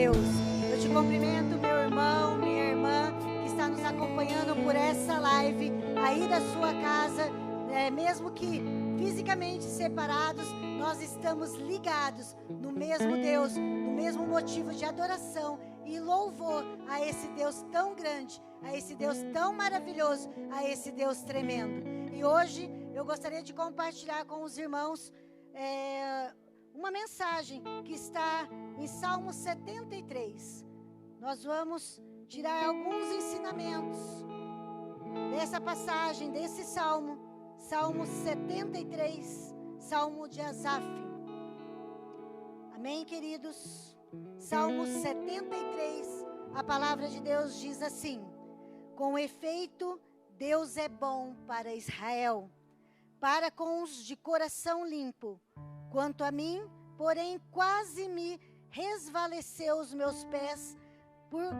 Deus. Eu te cumprimento, meu irmão, minha irmã, que está nos acompanhando por essa live, aí da sua casa, mesmo que fisicamente separados, nós estamos ligados no mesmo Deus, no mesmo motivo de adoração e louvor a esse Deus tão grande, a esse Deus tão maravilhoso, a esse Deus tremendo. E hoje eu gostaria de compartilhar com os irmãos uma mensagem que está em Salmo 73. Nós vamos tirar alguns ensinamentos dessa passagem, desse Salmo, Salmo 73, Salmo de Asaf. Amém, queridos? Salmo 73, a palavra de Deus diz assim: com efeito, Deus é bom para Israel, para com os de coração limpo. Quanto a mim, porém, quase me resvaleceu os meus pés, por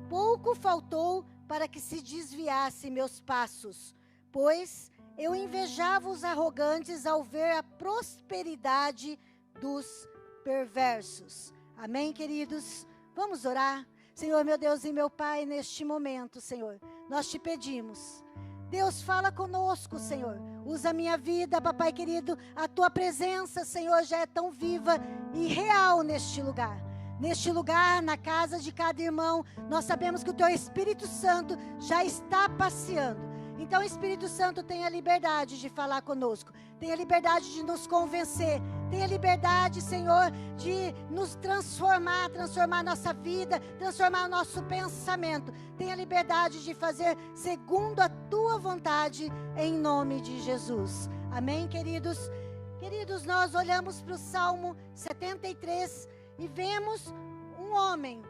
pouco faltou para que se desviasse meus passos, pois eu invejava os arrogantes ao ver a prosperidade dos perversos. Amém, queridos? Vamos orar? Senhor, meu Deus e meu Pai, neste momento, Senhor, nós te pedimos. Deus, fala conosco, Senhor. Usa a minha vida, papai querido. A tua presença, Senhor, já é tão viva e real neste lugar. Neste lugar, na casa de cada irmão, nós sabemos que o teu Espírito Santo já está passeando. Então, Espírito Santo, tenha liberdade de falar conosco. Tenha liberdade de nos convencer. Tenha liberdade, Senhor, de nos transformar nossa vida, transformar o nosso pensamento. Tenha liberdade de fazer segundo a tua vontade, em nome de Jesus. Amém, queridos? Queridos, nós olhamos para o Salmo 73 e vemos um homem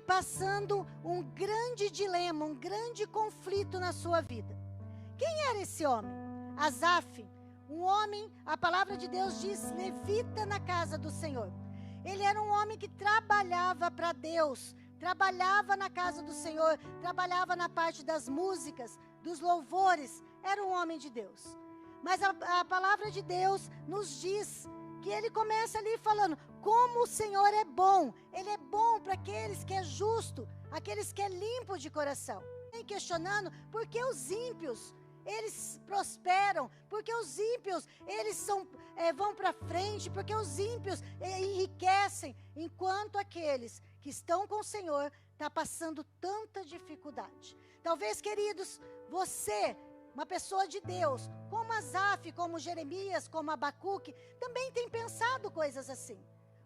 passando um grande dilema, um grande conflito na sua vida. Quem era esse homem? Asaf, um homem, a palavra de Deus diz, levita na casa do Senhor. Ele era um homem que trabalhava para Deus, trabalhava na casa do Senhor, trabalhava na parte das músicas, dos louvores, era um homem de Deus. Mas a palavra de Deus nos diz que ele começa ali falando, como o Senhor é bom. Ele é bom para aqueles que é justo, aqueles que é limpo de coração. Vem questionando, por que os ímpios, eles prosperam? Porque os ímpios, eles vão para frente? Porque os ímpios enriquecem, enquanto aqueles que estão com o Senhor estão passando tanta dificuldade. Talvez, queridos, você, uma pessoa de Deus, como Asaf, como Jeremias, como Abacuque, também tem pensado coisas assim.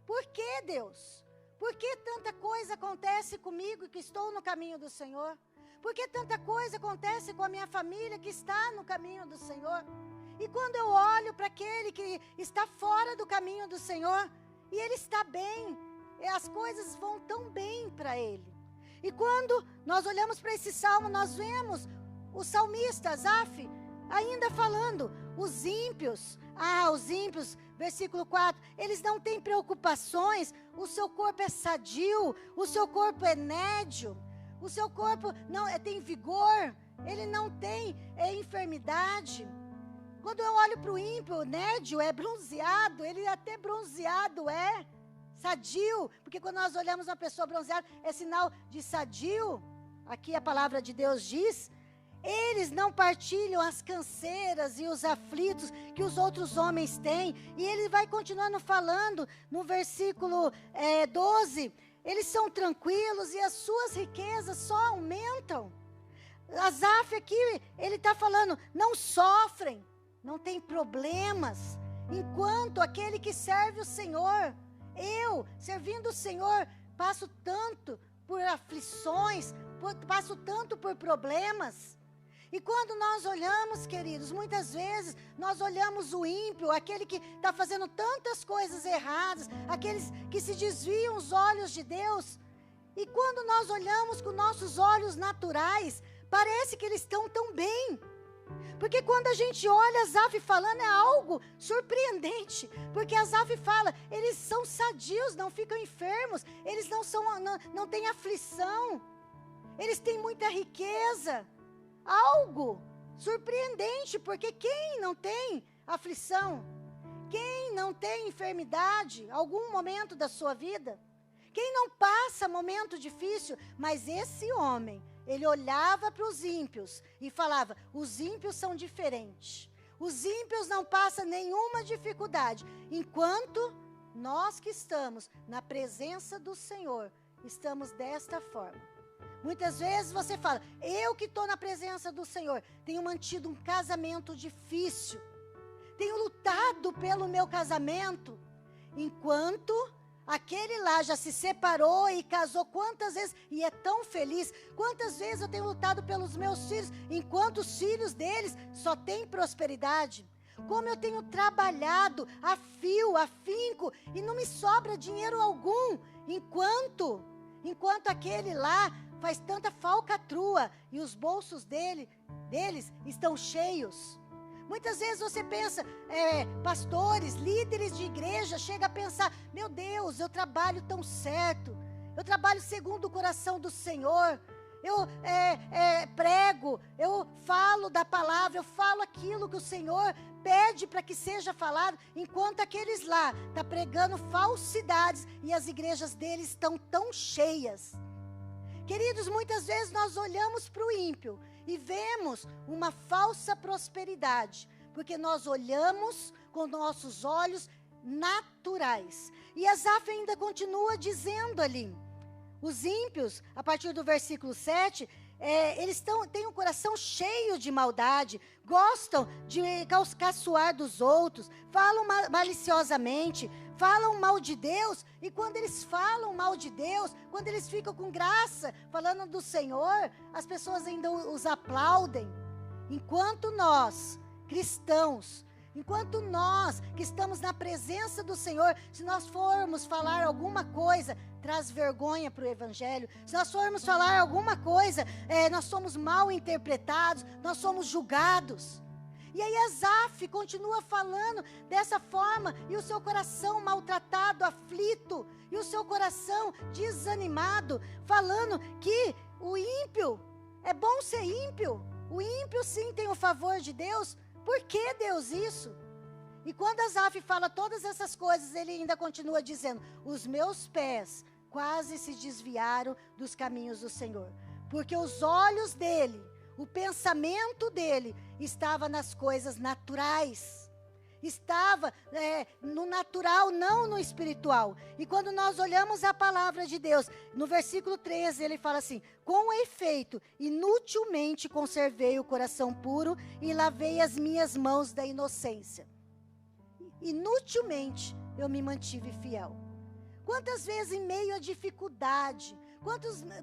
Por que, Deus? Por que tanta coisa acontece comigo que estou no caminho do Senhor? Por que tanta coisa acontece com a minha família que está no caminho do Senhor? E quando eu olho para aquele que está fora do caminho do Senhor, e ele está bem, as coisas vão tão bem para ele. E quando nós olhamos para esse salmo, nós vemos o salmista Asaf ainda falando, os ímpios, versículo 4, eles não têm preocupações, o seu corpo é sadio, o seu corpo é nédio, o seu corpo não tem vigor, ele não tem enfermidade. Quando eu olho para o ímpio, o nédio é bronzeado, ele até bronzeado é sadio, porque quando nós olhamos uma pessoa bronzeada, é sinal de sadio. Aqui a palavra de Deus diz, eles não partilham as canseiras e os aflitos que os outros homens têm. E ele vai continuando falando no versículo 12. Eles são tranquilos e as suas riquezas só aumentam. Asaf aqui, ele está falando, não sofrem, não tem problemas. Enquanto aquele que serve o Senhor, eu, servindo o Senhor, passo tanto por aflições, passo tanto por problemas. E quando nós olhamos, queridos, muitas vezes nós olhamos o ímpio, aquele que está fazendo tantas coisas erradas, aqueles que se desviam os olhos de Deus. E quando nós olhamos com nossos olhos naturais, parece que eles estão tão bem. Porque quando a gente olha Asaf falando é algo surpreendente. Porque Asaf fala, eles são sadios, não ficam enfermos, eles não têm aflição, eles têm muita riqueza. Algo surpreendente, porque quem não tem aflição, quem não tem enfermidade, algum momento da sua vida, Quem não passa momento difícil? Mas esse homem, ele olhava para os ímpios e falava, os ímpios são diferentes. Os ímpios não passam nenhuma dificuldade, enquanto nós que estamos na presença do Senhor, estamos desta forma. Muitas vezes você fala, eu que estou na presença do Senhor, tenho mantido um casamento difícil, tenho lutado pelo meu casamento, enquanto aquele lá já se separou e casou quantas vezes, e é tão feliz, quantas vezes eu tenho lutado pelos meus filhos, enquanto os filhos deles só têm prosperidade. Como eu tenho trabalhado a fio, a finco, e não me sobra dinheiro algum, enquanto aquele lá faz tanta falcatrua, e os bolsos deles estão cheios. Muitas vezes você pensa, pastores, líderes de igreja, chega a pensar, meu Deus, eu trabalho tão certo, eu trabalho segundo o coração do Senhor, eu prego, eu falo da palavra, eu falo aquilo que o Senhor pede para que seja falado, enquanto aqueles lá estão pregando falsidades e as igrejas deles estão tão cheias. Queridos, muitas vezes nós olhamos para o ímpio e vemos uma falsa prosperidade, porque nós olhamos com nossos olhos naturais. E Asaf ainda continua dizendo ali, os ímpios, a partir do versículo 7, eles têm um coração cheio de maldade, gostam de caçoar dos outros, falam maliciosamente, falam mal de Deus, e quando eles falam mal de Deus, quando eles ficam com graça, falando do Senhor, as pessoas ainda os aplaudem. Enquanto nós, cristãos, enquanto nós que estamos na presença do Senhor, se nós formos falar alguma coisa, traz vergonha para o Evangelho. Se nós formos falar alguma coisa, nós somos mal interpretados, nós somos julgados. E aí Asaf continua falando dessa forma, e o seu coração maltratado, aflito, e o seu coração desanimado, falando que o ímpio, é bom ser ímpio, o ímpio sim tem o favor de Deus. Por que Deus isso? E quando Asaf fala todas essas coisas, ele ainda continua dizendo, os meus pés quase se desviaram dos caminhos do Senhor, porque os olhos dele, o pensamento dele estava nas coisas naturais, estava no natural, não no espiritual. E quando nós olhamos a palavra de Deus, no versículo 13 ele fala assim, com efeito, inutilmente conservei o coração puro e lavei as minhas mãos da inocência. Inutilmente eu me mantive fiel. Quantas vezes em meio à dificuldade,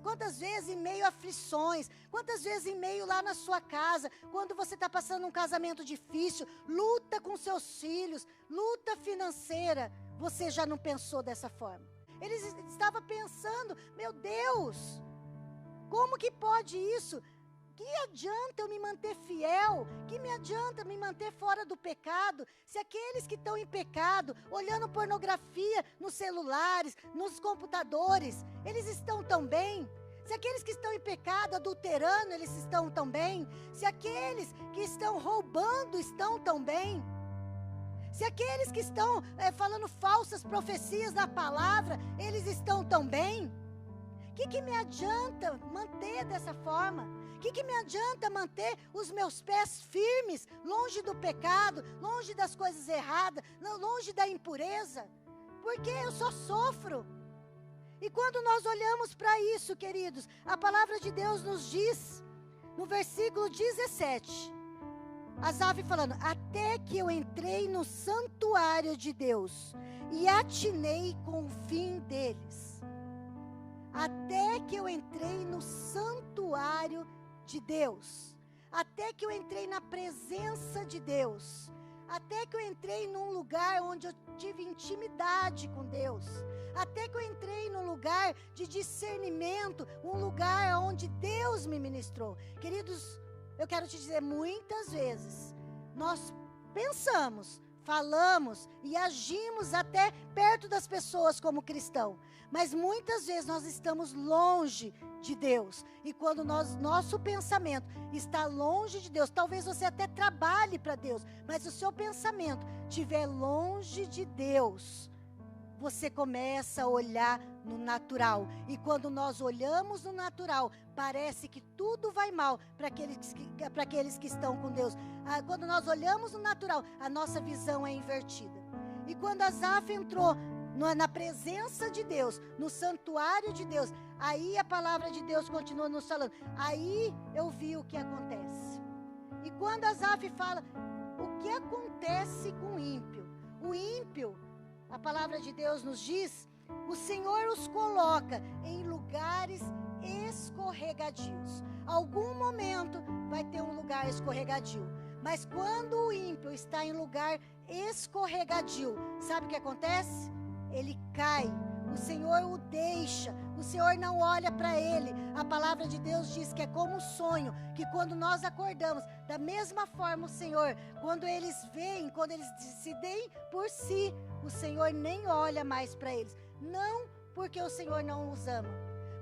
quantas vezes em meio a aflições, quantas vezes em meio lá na sua casa, quando você está passando um casamento difícil, luta com seus filhos, luta financeira, você já não pensou dessa forma? Eles estavam pensando, meu Deus, como que pode isso? Que adianta eu me manter fiel? Que me adianta me manter fora do pecado? Se aqueles que estão em pecado, olhando pornografia nos celulares, nos computadores, eles estão tão bem? Se aqueles que estão em pecado, adulterando, eles estão tão bem? Se aqueles que estão roubando estão tão bem? Se aqueles que estão falando falsas profecias na palavra, eles estão tão bem? O que me adianta manter dessa forma? O que me adianta manter os meus pés firmes, longe do pecado, longe das coisas erradas, longe da impureza? Porque eu só sofro. E quando nós olhamos para isso, queridos, a palavra de Deus nos diz, no versículo 17, Asaf falando, até que eu entrei no santuário de Deus e atinei com o fim deles. Até que eu entrei no santuário de Deus, até que eu entrei na presença de Deus, até que eu entrei num lugar onde eu tive intimidade com Deus, até que eu entrei num lugar de discernimento, um lugar onde Deus me ministrou. Queridos, eu quero te dizer, muitas vezes nós pensamos, falamos e agimos até perto das pessoas como cristão, mas muitas vezes nós estamos longe de Deus. E quando nosso pensamento está longe de Deus, talvez você até trabalhe para Deus, mas o seu pensamento estiver longe de Deus, você começa a olhar no natural. E quando nós olhamos no natural, parece que tudo vai mal para aqueles que estão com Deus. Quando nós olhamos no natural, a nossa visão é invertida. E quando Asaf entrou na presença de Deus, no santuário de Deus, aí a palavra de Deus continua nos falando. Aí eu vi o que acontece. E quando Asaf fala, o que acontece com o ímpio? O ímpio, a palavra de Deus nos diz, o Senhor os coloca em lugares escorregadios. Algum momento vai ter um lugar escorregadio. Mas quando o ímpio está em lugar escorregadio, sabe o que acontece? Ele cai. O Senhor o deixa, o Senhor não olha para ele. A palavra de Deus diz que é como um sonho, que quando nós acordamos, da mesma forma o Senhor, quando eles veem, quando eles se deem por si, o Senhor nem olha mais para eles. Não porque o Senhor não os ama,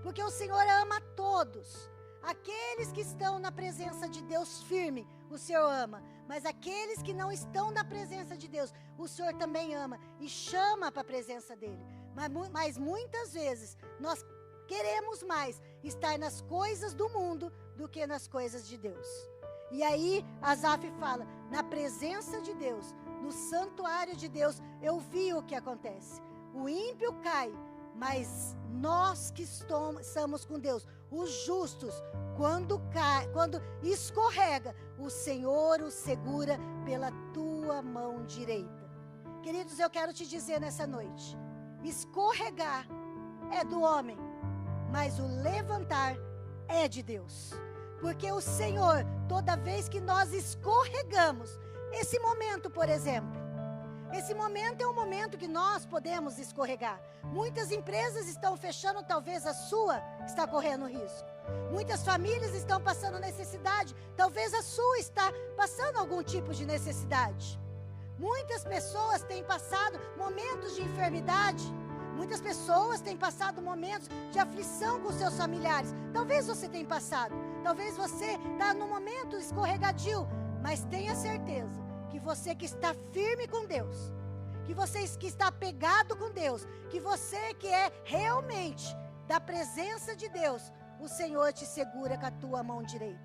porque o Senhor ama todos. Aqueles que estão na presença de Deus firme, o Senhor ama. Mas aqueles que não estão na presença de Deus, o Senhor também ama e chama para a presença dele. Mas muitas vezes nós queremos mais estar nas coisas do mundo do que nas coisas de Deus. E aí Asaf fala, na presença de Deus, no santuário de Deus, eu vi o que acontece. O ímpio cai, mas nós que estamos com Deus, os justos, quando escorrega, o Senhor o segura pela tua mão direita. Queridos, eu quero te dizer nessa noite, escorregar é do homem, mas o levantar é de Deus. Porque o Senhor, toda vez que nós escorregamos, esse momento, por exemplo, esse momento é um momento que nós podemos escorregar. Muitas empresas estão fechando, talvez a sua está correndo risco. Muitas famílias estão passando necessidade, talvez a sua está passando algum tipo de necessidade. Muitas pessoas têm passado momentos de enfermidade. Muitas pessoas têm passado momentos de aflição com seus familiares. Talvez você tenha passado. Talvez você está num momento escorregadio. Mas tenha certeza que você que está firme com Deus, que você que está apegado com Deus, que você que é realmente da presença de Deus, o Senhor te segura com a tua mão direita.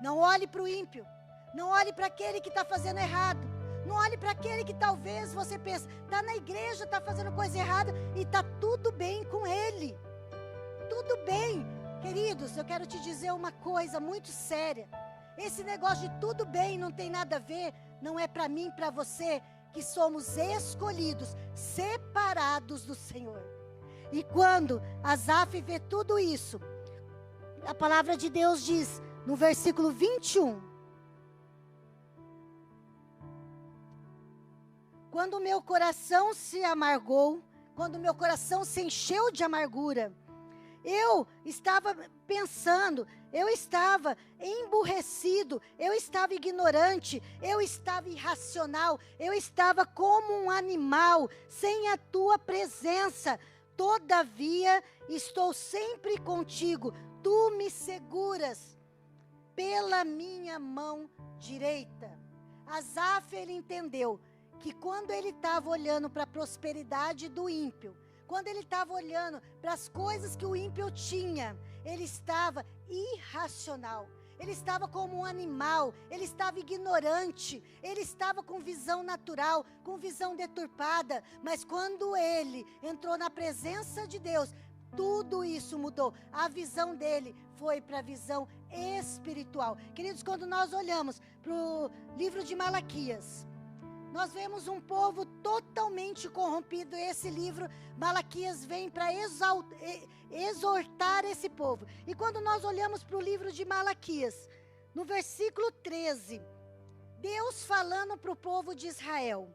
Não olhe para o ímpio. Não olhe para aquele que está fazendo errado. Não olhe para aquele que talvez você pense, está na igreja, está fazendo coisa errada e está tudo bem com ele. Tudo bem. Queridos, eu quero te dizer uma coisa muito séria. Esse negócio de tudo bem não tem nada a ver, não é para mim, para você, que somos escolhidos, separados do Senhor. E quando Asaf vê tudo isso, a palavra de Deus diz, no versículo 21, quando o meu coração se amargou, quando o meu coração se encheu de amargura, eu estava pensando, eu estava emburrecido, eu estava ignorante, eu estava irracional, eu estava como um animal, sem a tua presença. Todavia, estou sempre contigo, tu me seguras pela minha mão direita. Asaf, ele entendeu que quando ele estava olhando para a prosperidade do ímpio, quando ele estava olhando para as coisas que o ímpio tinha, ele estava irracional, ele estava como um animal, ele estava ignorante, ele estava com visão natural, com visão deturpada, mas quando ele entrou na presença de Deus, tudo isso mudou, a visão dele foi para a visão espiritual. Queridos, quando nós olhamos para o livro de Malaquias, nós vemos um povo totalmente corrompido. Esse livro, Malaquias, vem para exortar esse povo. E quando nós olhamos para o livro de Malaquias, no versículo 13, Deus falando para o povo de Israel,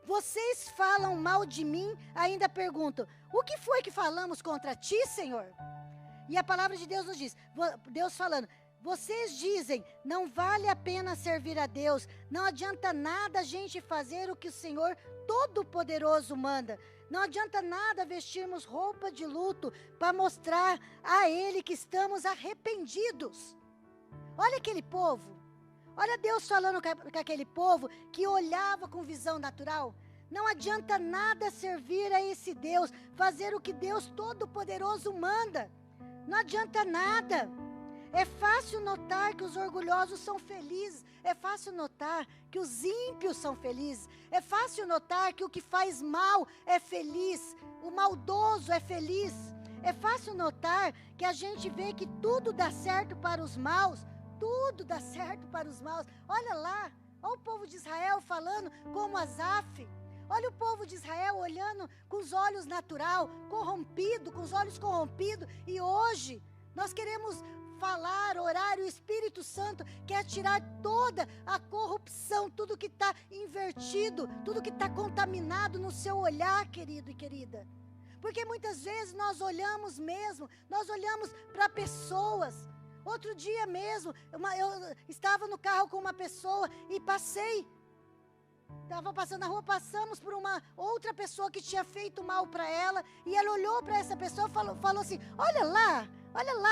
vocês falam mal de mim, ainda perguntam, o que foi que falamos contra ti, Senhor? E a palavra de Deus nos diz, Deus falando, vocês dizem, não vale a pena servir a Deus, não adianta nada a gente fazer o que o Senhor Todo-Poderoso manda, não adianta nada vestirmos roupa de luto para mostrar a Ele que estamos arrependidos. Olha aquele povo, olha Deus falando com aquele povo que olhava com visão natural. Não adianta nada servir a esse Deus, fazer o que Deus Todo-Poderoso manda. Não adianta nada. É fácil notar que os orgulhosos são felizes. É fácil notar que os ímpios são felizes. É fácil notar que o que faz mal é feliz. O maldoso é feliz. É fácil notar que a gente vê que tudo dá certo para os maus. Tudo dá certo para os maus. Olha lá, olha o povo de Israel falando como Asaf. Olha o povo de Israel olhando com os olhos natural, corrompido, com os olhos corrompidos. E hoje nós queremos falar, orar, e o Espírito Santo quer tirar toda a corrupção, tudo que está invertido, tudo que está contaminado no seu olhar, querido e querida. Porque muitas vezes nós olhamos para pessoas. Outro dia mesmo, eu estava no carro com uma pessoa e estava passando na rua, passamos por uma outra pessoa que tinha feito mal para ela, e ela olhou para essa pessoa e falou assim, olha lá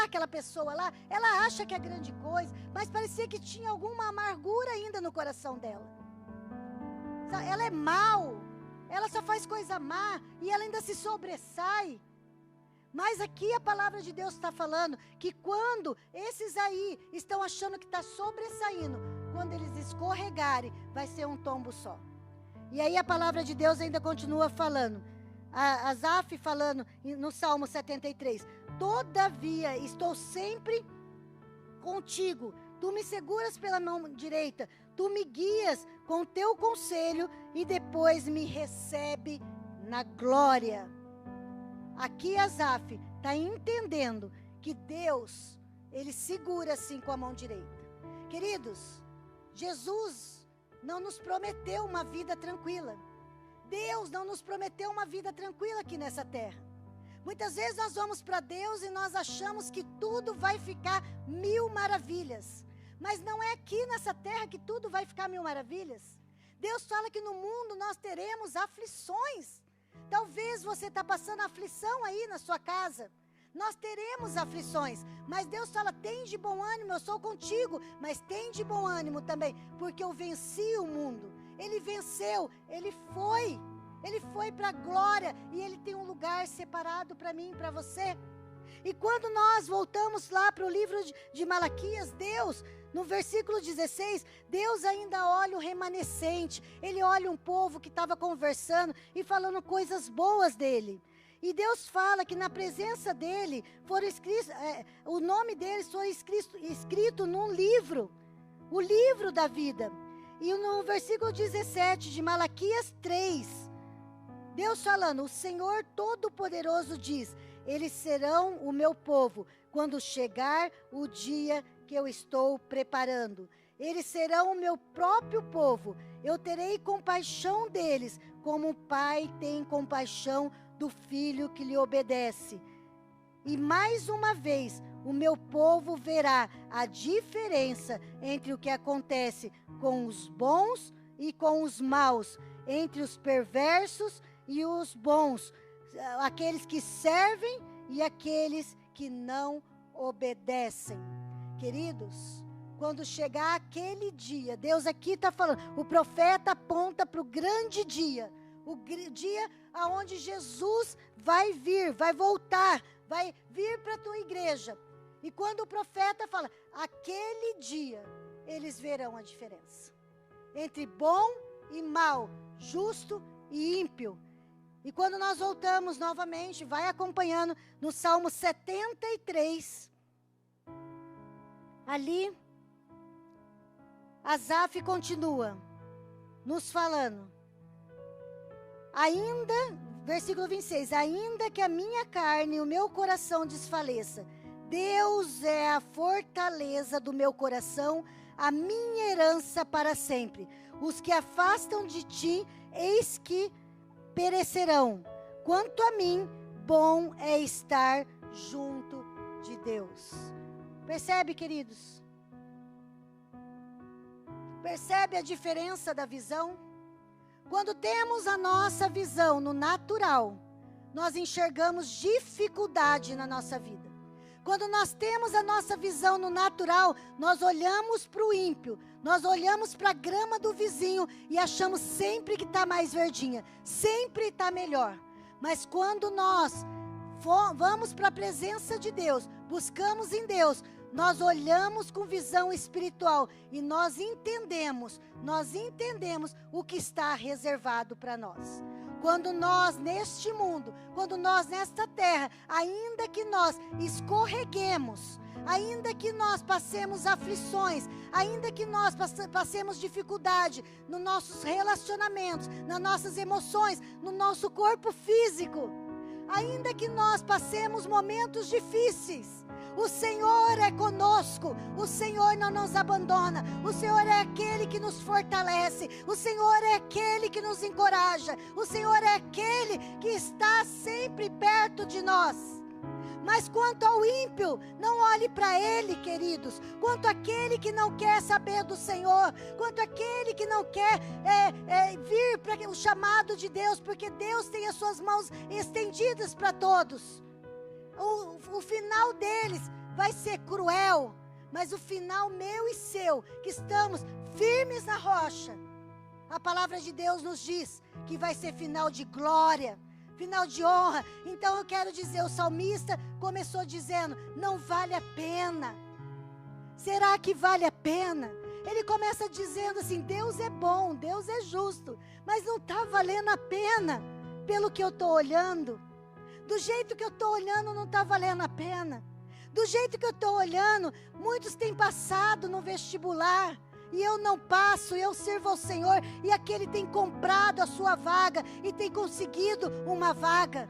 aquela pessoa lá, ela acha que é grande coisa, mas parecia que tinha alguma amargura ainda no coração dela. Ela é mal, ela só faz coisa má, e ela ainda se sobressai. Mas aqui a palavra de Deus está falando que quando esses aí estão achando que está sobressaindo, quando eles escorregarem, vai ser um tombo só. E aí a palavra de Deus ainda continua falando. Asaf falando no Salmo 73. Todavia estou sempre contigo. Tu me seguras pela mão direita. Tu me guias com teu conselho e depois me recebe na glória. Aqui Asaf está entendendo que Deus, Ele segura assim com a mão direita. Queridos, Jesus não nos prometeu uma vida tranquila. Deus não nos prometeu uma vida tranquila aqui nessa terra. Muitas vezes nós vamos para Deus e nós achamos que tudo vai ficar mil maravilhas. Mas não é aqui nessa terra que tudo vai ficar mil maravilhas. Deus fala que no mundo nós teremos aflições. Talvez você está passando aflição aí na sua casa. Nós teremos aflições, mas Deus fala, tem de bom ânimo, eu sou contigo, mas tem de bom ânimo também, porque eu venci o mundo. Ele venceu, ele foi para a glória, e ele tem um lugar separado para mim e para você. E quando nós voltamos lá para o livro de Malaquias, Deus, no versículo 16, Deus ainda olha o remanescente, ele olha um povo que estava conversando e falando coisas boas dele. E Deus fala que na presença dele, o nome deles foi escrito num livro, o livro da vida. E no versículo 17 de Malaquias 3, Deus falando, o Senhor Todo-Poderoso diz, eles serão o meu povo, quando chegar o dia que eu estou preparando. Eles serão o meu próprio povo, eu terei compaixão deles, como o pai tem compaixão do filho que lhe obedece. E mais uma vez, o meu povo verá a diferença entre o que acontece com os bons e com os maus, entre os perversos e os bons, aqueles que servem e aqueles que não obedecem. Queridos, quando chegar aquele dia, Deus aqui está falando, o profeta aponta para o grande dia, o dia aonde Jesus vai vir, vai voltar, vai vir para a tua igreja. E quando o profeta fala, aquele dia, eles verão a diferença entre bom e mal, justo e ímpio. E quando nós voltamos novamente, vai acompanhando no Salmo 73, ali, Asaf continua nos falando, ainda, versículo 26, ainda que a minha carne e o meu coração desfaleça, Deus é a fortaleza do meu coração, a minha herança para sempre. Os que afastam de ti, eis que perecerão. Quanto a mim, bom é estar junto de Deus. Percebe, queridos? Percebe a diferença da visão? Quando temos a nossa visão no natural, nós enxergamos dificuldade na nossa vida. Quando nós temos a nossa visão no natural, nós olhamos para o ímpio, nós olhamos para a grama do vizinho e achamos sempre que está mais verdinha, sempre está melhor. Mas quando nós vamos para a presença de Deus, buscamos em Deus, nós olhamos com visão espiritual e nós entendemos o que está reservado para nós. Quando nós neste mundo, quando nós nesta terra, ainda que nós escorreguemos, ainda que nós passemos aflições, ainda que nós passemos dificuldade nos nossos relacionamentos, nas nossas emoções, no nosso corpo físico, ainda que nós passemos momentos difíceis, o Senhor é conosco, o Senhor não nos abandona, o Senhor é aquele que nos fortalece, o Senhor é aquele que nos encoraja, o Senhor é aquele que está sempre perto de nós. Mas quanto ao ímpio, não olhe para ele, queridos. Quanto àquele que não quer saber do Senhor, quanto àquele que não quer vir para o chamado de Deus, porque Deus tem as suas mãos estendidas para todos. O final deles vai ser cruel, mas o final meu e seu, que estamos firmes na rocha, a palavra de Deus nos diz que vai ser final de glória, final de honra. Então eu quero dizer, o salmista começou dizendo, não vale a pena. Será que vale a pena? Ele começa dizendo assim, Deus é bom, Deus é justo, mas não está valendo a pena pelo que eu estou olhando. Do jeito que eu estou olhando, não está valendo a pena. Do jeito que eu estou olhando, muitos têm passado no vestibular, e eu não passo, eu sirvo ao Senhor, e aquele tem comprado a sua vaga, e tem conseguido uma vaga.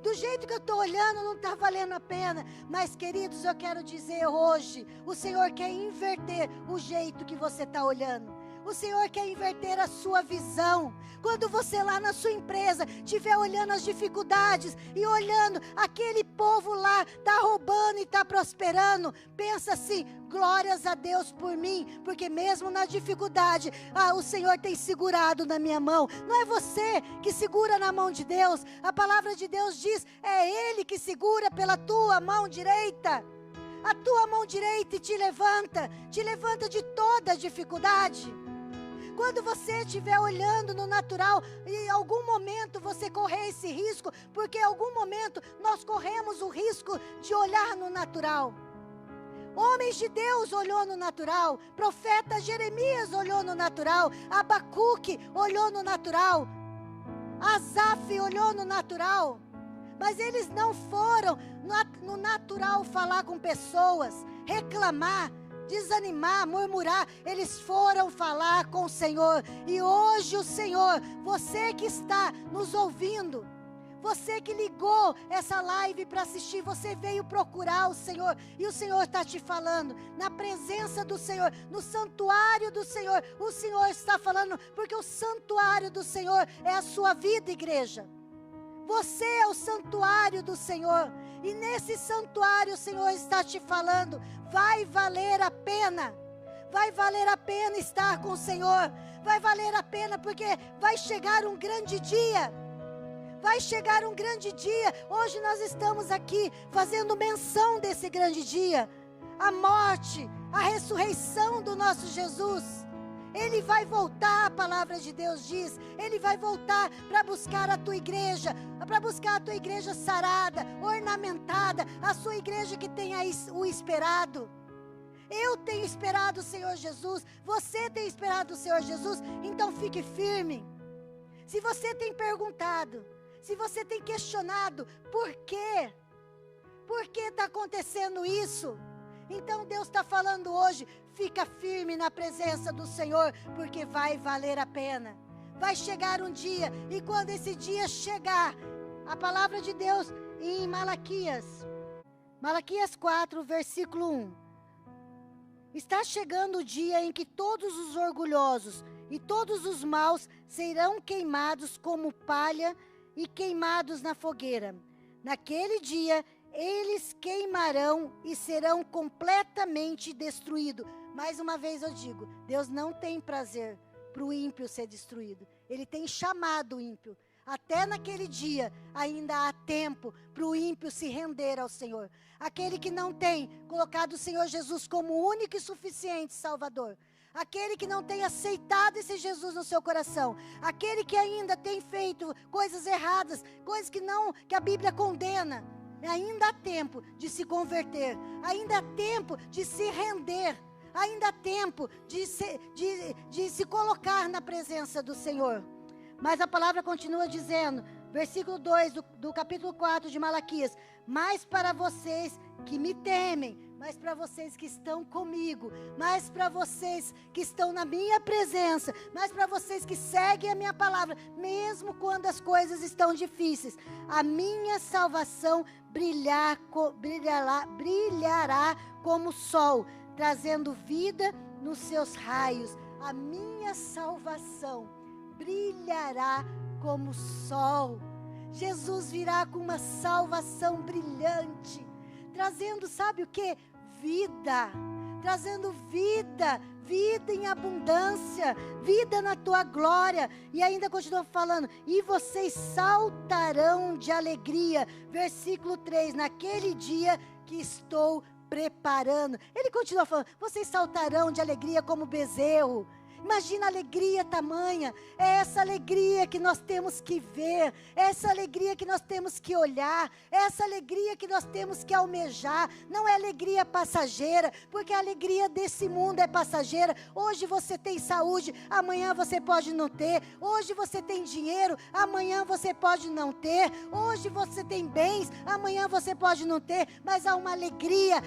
Do jeito que eu estou olhando, não está valendo a pena. Mas, queridos, eu quero dizer hoje, o Senhor quer inverter o jeito que você está olhando. O Senhor quer inverter a sua visão. Quando você lá na sua empresa estiver olhando as dificuldades e olhando aquele povo lá está roubando e está prosperando, pensa assim, glórias a Deus por mim, porque mesmo na dificuldade, o Senhor tem segurado na minha mão. Não é você que segura na mão de Deus. A palavra de Deus diz, é Ele que segura pela tua mão direita. A tua mão direita e te levanta de toda dificuldade. Quando você estiver olhando no natural, em algum momento você correr esse risco, porque em algum momento nós corremos o risco de olhar no natural. Homens de Deus olhou no natural, profeta Jeremias olhou no natural, Abacuque olhou no natural, Asaf olhou no natural, mas eles não foram no natural falar com pessoas, reclamar, desanimar, murmurar. Eles foram falar com o Senhor. E hoje o Senhor, você que está nos ouvindo, você que ligou essa live para assistir, você veio procurar o Senhor, e o Senhor está te falando, na presença do Senhor, no santuário do Senhor, o Senhor está falando, porque o santuário do Senhor é a sua vida, igreja. Você é o santuário do Senhor, e nesse santuário o Senhor está te falando, vai valer a pena estar com o Senhor, vai valer a pena, porque vai chegar um grande dia, hoje nós estamos aqui fazendo menção desse grande dia, a morte, a ressurreição do nosso Jesus. Ele vai voltar, a palavra de Deus diz, Ele vai voltar para buscar a tua igreja, sarada, ornamentada, a sua igreja que tem o esperado. Eu tenho esperado o Senhor Jesus, você tem esperado o Senhor Jesus, então fique firme. Se você tem perguntado, se você tem questionado, por quê? Por que está acontecendo isso? Então Deus está falando hoje, fica firme na presença do Senhor, porque vai valer a pena. Vai chegar um dia, e quando esse dia chegar, a palavra de Deus em Malaquias 4, versículo 1. Está chegando o dia em que todos os orgulhosos e todos os maus serão queimados como palha e queimados na fogueira. Naquele dia, eles queimarão e serão completamente destruídos. Mais uma vez eu digo, Deus não tem prazer para o ímpio ser destruído. Ele tem chamado o ímpio. até naquele dia, ainda há tempo para o ímpio se render ao Senhor. Aquele que não tem colocado o Senhor Jesus como único e suficiente Salvador. Aquele que não tem aceitado esse Jesus no seu coração. Aquele que ainda tem feito coisas erradas, coisas que a Bíblia condena. Ainda há tempo de se converter. Ainda há tempo de se render. Ainda há tempo de se colocar na presença do Senhor. Mas a palavra continua dizendo, versículo 2 do capítulo 4 de Malaquias: mas para vocês que me temem, mas para vocês que estão comigo, mas para vocês que estão na minha presença, mas para vocês que seguem a minha palavra, mesmo quando as coisas estão difíceis, a minha salvação brilhará como o sol, trazendo vida nos seus raios. A minha salvação brilhará como o sol. Jesus virá com uma salvação brilhante, trazendo, sabe o que? Vida, trazendo vida em abundância, vida na tua glória. E ainda continua falando, e vocês saltarão de alegria, versículo 3, naquele dia que estou preparando. Ele continua falando, vocês saltarão de alegria como bezerro. Imagina a alegria tamanha. É essa alegria que nós temos que ver, é essa alegria que nós temos que olhar, é essa alegria que nós temos que almejar. Não é alegria passageira, porque a alegria desse mundo é passageira. Hoje você tem saúde, amanhã você pode não ter. Hoje você tem dinheiro, amanhã você pode não ter. Hoje você tem bens, amanhã você pode não ter. Mas há uma alegria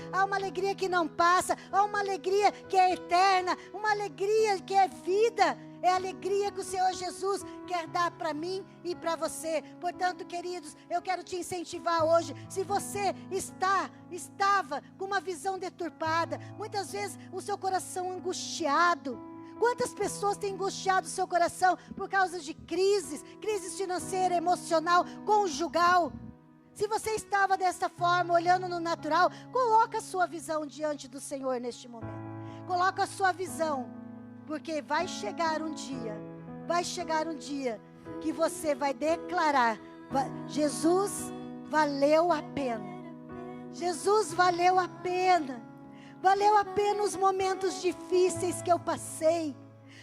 que não passa, há uma alegria que é eterna, uma alegria que é vida, é a alegria que o Senhor Jesus quer dar para mim e para você. Portanto, queridos, eu quero te incentivar hoje. Se você estava com uma visão deturpada, muitas vezes o seu coração angustiado. Quantas pessoas têm angustiado o seu coração por causa de crises financeira, emocional, conjugal? Se você estava dessa forma, olhando no natural, coloca a sua visão diante do Senhor neste momento. Coloca a sua visão. Porque vai chegar um dia que você vai declarar, Jesus valeu a pena. Jesus valeu a pena. Valeu a pena os momentos difíceis que eu passei.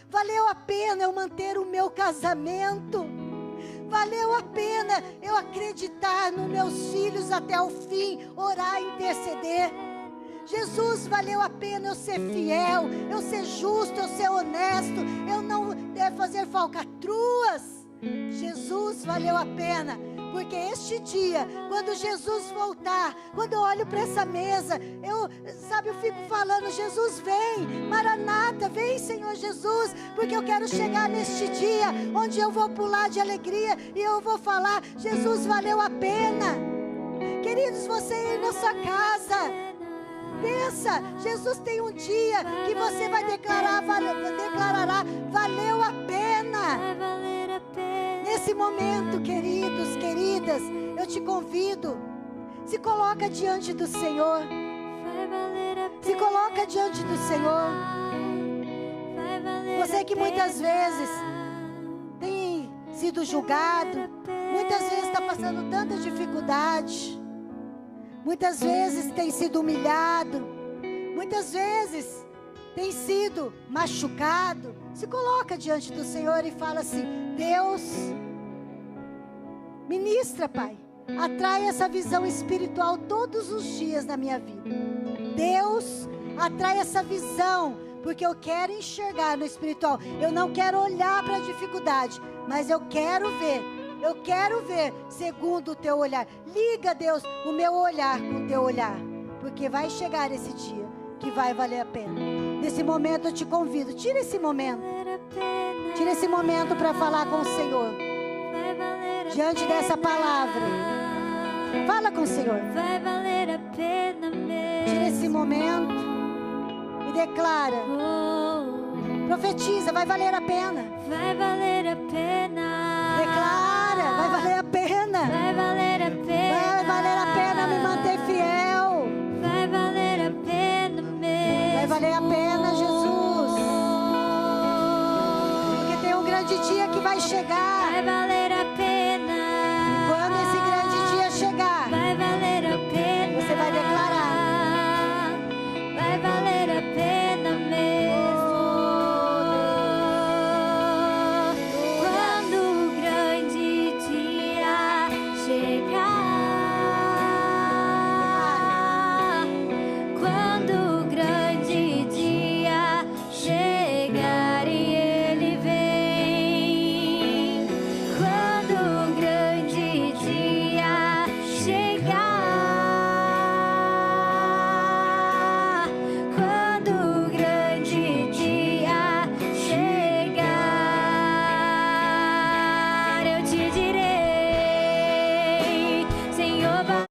Valeu a pena eu manter o meu casamento. Valeu a pena eu acreditar nos meus filhos até o fim, orar e interceder. Jesus, valeu a pena eu ser fiel, eu ser justo, eu ser honesto, eu não fazer falcatruas. Jesus, valeu a pena, porque este dia, quando Jesus voltar, quando eu olho para essa mesa, eu fico falando, Jesus vem, Maranata, vem Senhor Jesus, porque eu quero chegar neste dia, onde eu vou pular de alegria, e eu vou falar, Jesus, valeu a pena. Queridos, você aí na sua casa, pensa, Jesus tem um dia que você vai declarará, valeu a pena. Nesse momento, queridos, queridas, eu te convido, se coloca diante do Senhor. Se coloca diante do Senhor. Você que muitas vezes tem sido julgado, muitas vezes está passando tanta dificuldade, muitas vezes tem sido humilhado, muitas vezes tem sido machucado. Se coloca diante do Senhor e fala assim: Deus, ministra, Pai, atrai essa visão espiritual todos os dias na minha vida. Deus, atrai essa visão, porque eu quero enxergar no espiritual. Eu não quero olhar para a dificuldade, mas eu quero ver segundo o teu olhar. Liga, Deus, o meu olhar com o teu olhar, porque vai chegar esse dia que vai valer a pena. Nesse momento eu te convido, tira esse momento para falar com o Senhor. Diante dessa palavra, fala com o Senhor. Vai valer a pena mesmo. Tira esse momento e declara. Profetiza, vai valer a pena. Vai valer a pena. Declara, vai valer a pena. Vai valer a pena. Vai valer a pena me manter fiel. Vai valer a pena mesmo. Vai valer a pena, Jesus. Porque tem um grande dia que vai chegar. Vai valer